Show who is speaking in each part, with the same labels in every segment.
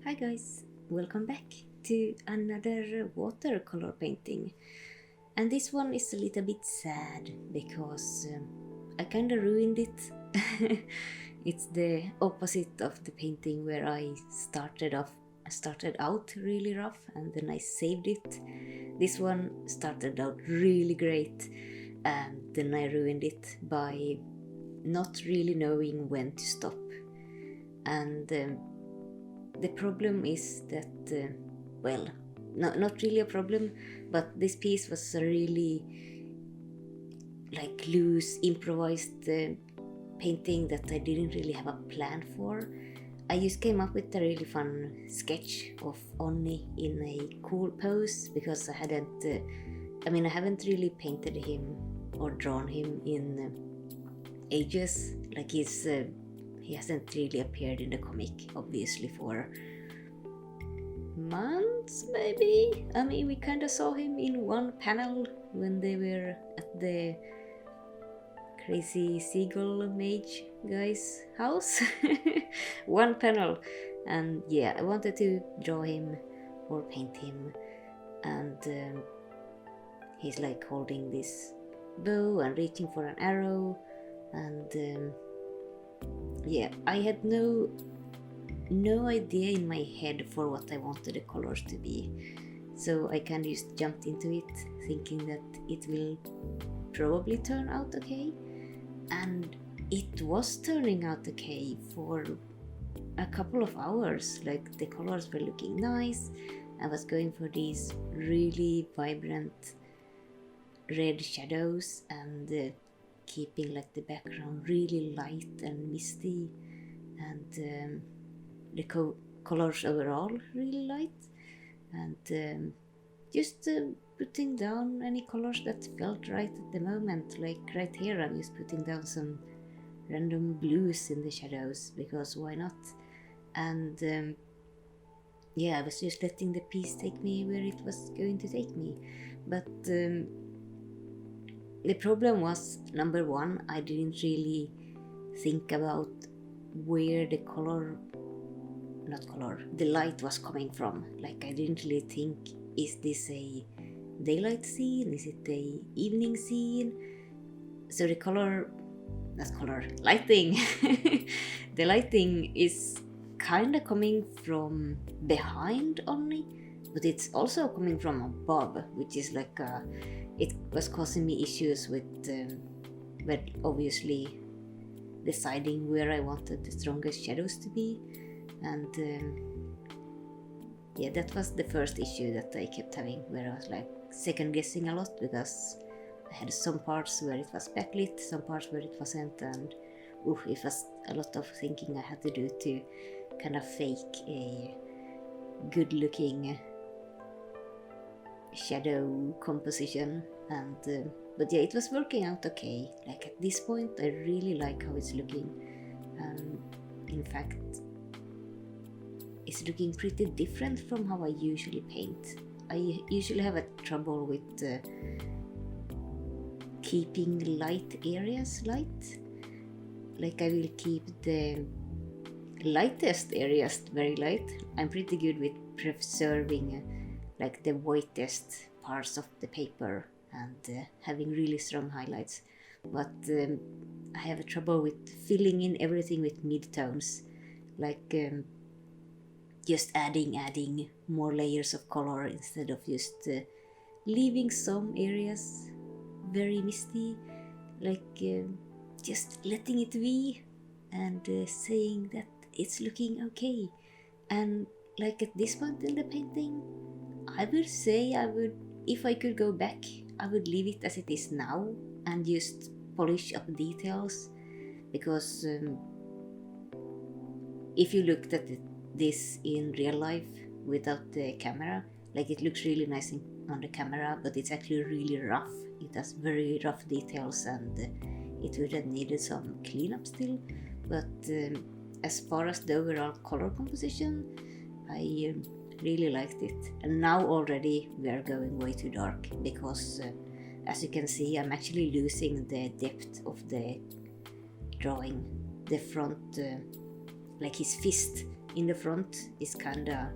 Speaker 1: Hi guys, welcome back to another watercolor painting, and this one is a little bit sad because I kinda ruined it. It's the opposite of the painting where I started out really rough and then I saved it. This one started out really great and then I ruined it by not really knowing when to stop. And the problem is that, not really a problem, but this piece was a really loose, improvised painting that I didn't really have a plan for. I just came up with a really fun sketch of Onni in a cool pose because I haven't really painted him or drawn him in ages. He hasn't really appeared in the comic, obviously, for months, maybe? We kind of saw him in one panel when they were at the crazy seagull mage guy's house. One panel. And yeah, I wanted to draw him or paint him. And he's holding this bow and reaching for an arrow. And yeah, I had no idea in my head for what I wanted the colors to be. So I kind of just jumped into it thinking that it will probably turn out okay. And it was turning out okay for a couple of hours. The colors were looking nice. I was going for these really vibrant red shadows and keeping the background really light and misty, and the colors overall really light, and just putting down any colors that felt right at the moment. Right here I'm just putting down some random blues in the shadows because why not. And yeah, I was just letting the piece take me where it was going to take me. But the problem was, number one, I didn't really think about where the light was coming from. I didn't really think, is this a daylight scene? Is it a evening scene? So lighting. The lighting is kind of coming from behind only, but it's also coming from above, which is it was causing me issues with obviously deciding where I wanted the strongest shadows to be. And yeah, that was the first issue that I kept having, where I was second guessing a lot because I had some parts where it was backlit, some parts where it wasn't, and it was a lot of thinking I had to do to kind of fake a good looking shadow composition. And but yeah, it was working out okay. At this point I really like how it's looking. In fact, it's looking pretty different from how I usually paint. I usually have a trouble with keeping light areas light. I will keep the lightest areas very light. I'm pretty good with preserving the whitest parts of the paper and having really strong highlights. But I have a trouble with filling in everything with mid-tones. Just adding more layers of color instead of just leaving some areas very misty. Just letting it be and saying that it's looking okay. And at this point in the painting, I would say if I could go back, I would leave it as it is now and just polish up details, because if you looked at this in real life without the camera, it looks really nice on the camera, but it's actually really rough. It has very rough details and it would have needed some cleanup still. But as far as the overall color composition, I really liked it. And now already we are going way too dark because as you can see, I'm actually losing the depth of the drawing. The front, his fist in the front is kinda,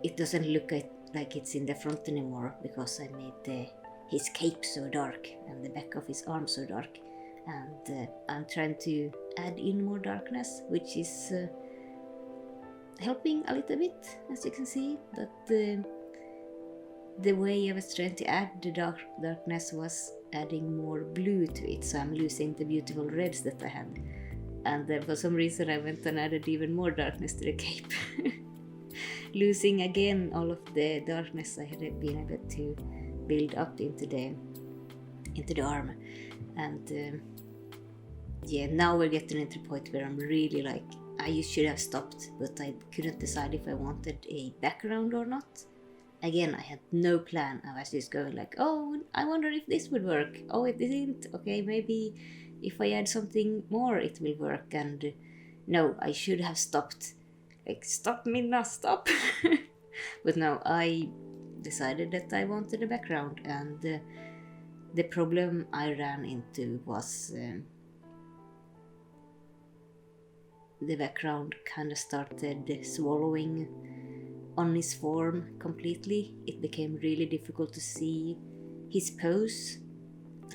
Speaker 1: it doesn't look like it's in the front anymore, because I made his cape so dark and the back of his arm so dark, and I'm trying to add in more darkness, which is helping a little bit, as you can see. But the way I was trying to add the darkness was adding more blue to it, so I'm losing the beautiful reds that I had, and then for some reason I went and added even more darkness to the cape. Losing again all of the darkness I had been able to build up into the arm. And yeah, now we're getting to the point where I'm really like, I should have stopped, but I couldn't decide if I wanted a background or not. Again, I had no plan. I was just going like, oh, I wonder if this would work. Oh, it didn't. Okay, maybe if I add something more it will work. And no, I should have stopped. Like, stop, Minna, stop. But no, I decided that I wanted a background, and the problem I ran into was the background kind of started swallowing Onni's form completely. It became really difficult to see his pose,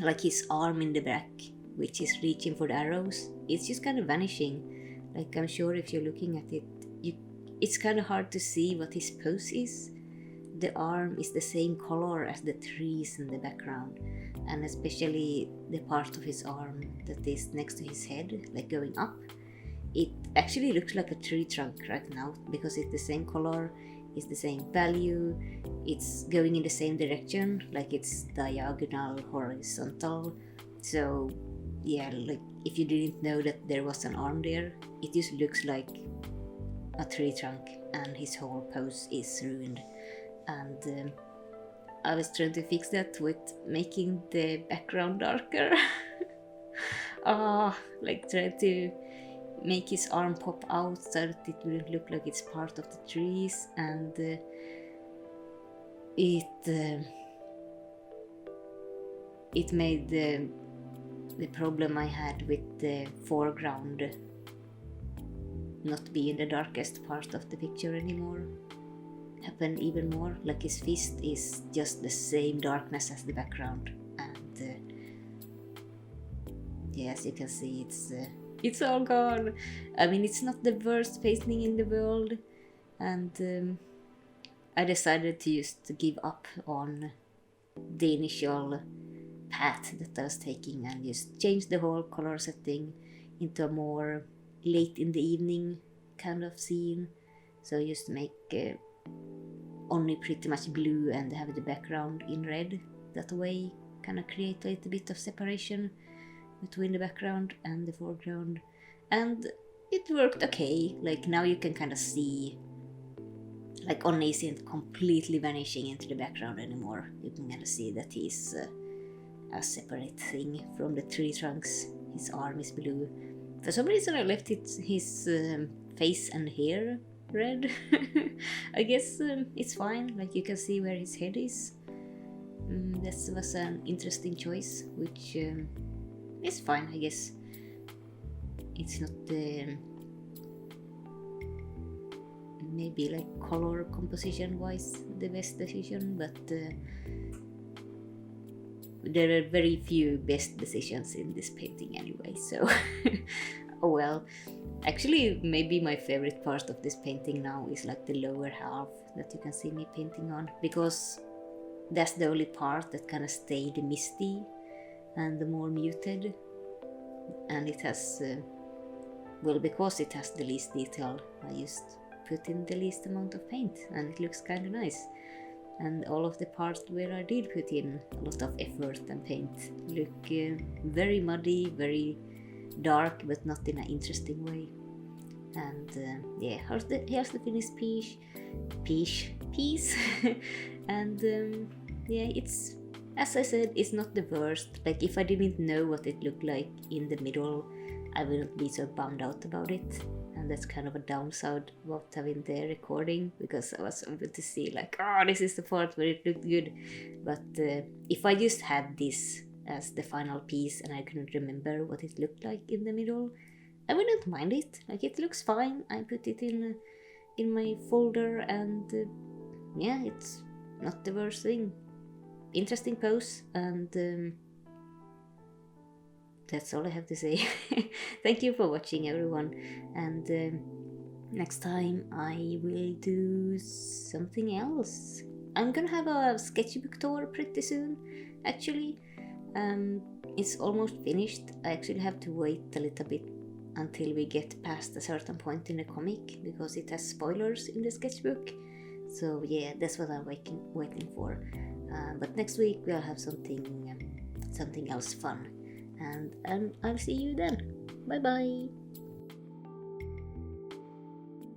Speaker 1: like his arm in the back, which is reaching for the arrows. It's just kind of vanishing. Like, I'm sure if you're looking at it, it's kind of hard to see what his pose is. The arm is the same color as the trees in the background, and especially the part of his arm that is next to his head, like going up. It actually looks like a tree trunk right now, because it's the same color, it's the same value, it's going in the same direction, like it's diagonal, horizontal. So yeah, like if you didn't know that there was an arm there, it just looks like a tree trunk, and his whole pose is ruined. And I was trying to fix that with making the background darker. Like trying to make his arm pop out so that it wouldn't look like it's part of the trees, and it made the problem I had with the foreground not be in the darkest part of the picture anymore happen even more. Like, his fist is just the same darkness as the background, and yeah, as you can see, it's all gone. I mean, it's not the worst painting in the world, and I decided to just give up on the initial path that I was taking and just change the whole color setting into a more late in the evening kind of scene. So just make only pretty much blue and have the background in red. That way, kind of create a little bit of separation between the background and the foreground, and it worked okay. Like, now you can kind of see, like, Onni isn't completely vanishing into the background anymore. You can kind of see that he's a separate thing from the tree trunks. His arm is blue. For some reason I left his face and hair red. I guess it's fine, like you can see where his head is. That was an interesting choice, which is fine, I guess. It's not maybe like color composition wise the best decision, but there are very few best decisions in this painting anyway, so oh well. Actually, maybe my favorite part of this painting now is like the lower half that you can see me painting on, because that's the only part that kind of stayed misty and the more muted, and it has well, because it has the least detail, I just put in the least amount of paint, and it looks kind of nice. And all of the parts where I did put in a lot of effort and paint look very muddy, very dark, but not in an interesting way. And yeah, here's the finished piece. And yeah, it's, as I said, it's not the worst. Like, if I didn't know what it looked like in the middle, I wouldn't be so bummed out about it. And that's kind of a downside about having the recording, because I was able to see like, oh, this is the part where it looked good. But if I just had this as the final piece and I couldn't remember what it looked like in the middle, I wouldn't mind it. Like, it looks fine. I put it in my folder, and yeah, it's not the worst thing. Interesting pose, and that's all I have to say. Thank you for watching, everyone, and next time I will do something else. I'm gonna have a sketchbook tour pretty soon, actually. It's almost finished. I actually have to wait a little bit until we get past a certain point in the comic, because it has spoilers in the sketchbook. So yeah, that's what I'm waiting for. But next week we'll have something else fun, and I'll see you then. Bye bye.